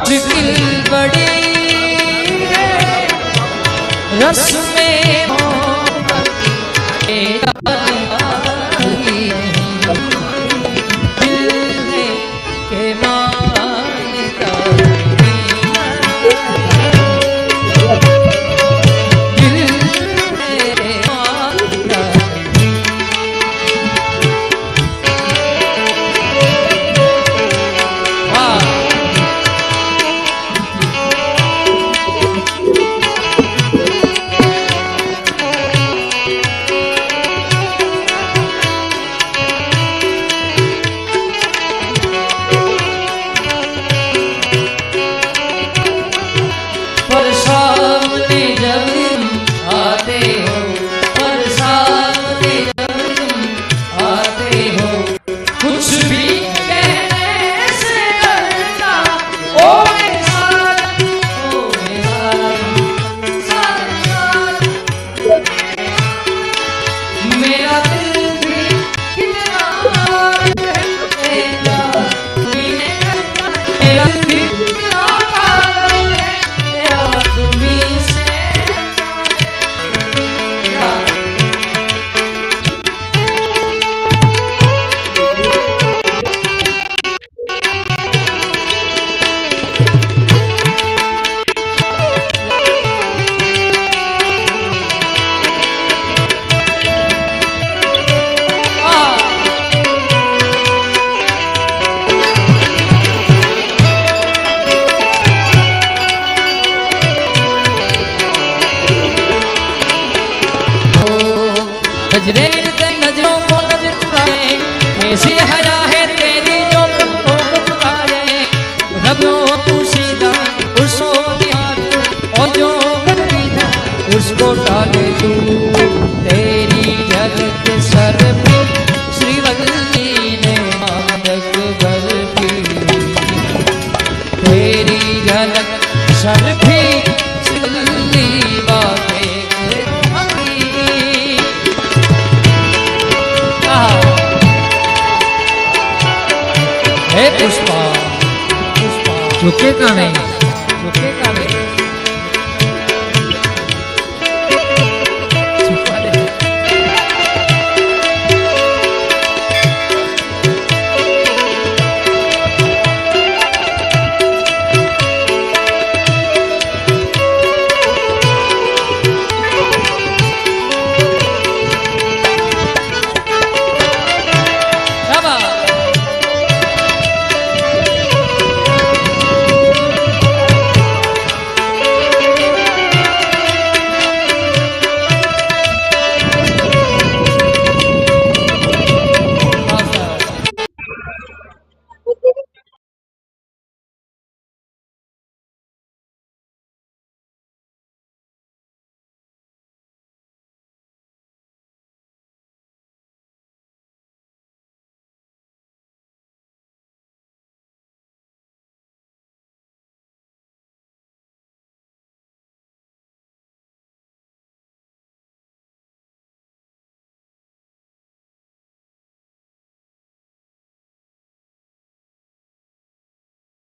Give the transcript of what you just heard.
दिल बड़ी रस में नजरे नजरों को नजर चुराए, ऐसी हया है तेरी जो तुमको पुकारे। रबों तू सीधा उसको प्यार और जो करीना उसको टाले तू। तेरी झलक सर पे श्रीवल्ली ने मादक भर की, तेरी झलक सर पे श्रीवल्ली बातें पुष्पा चुके का नहीं।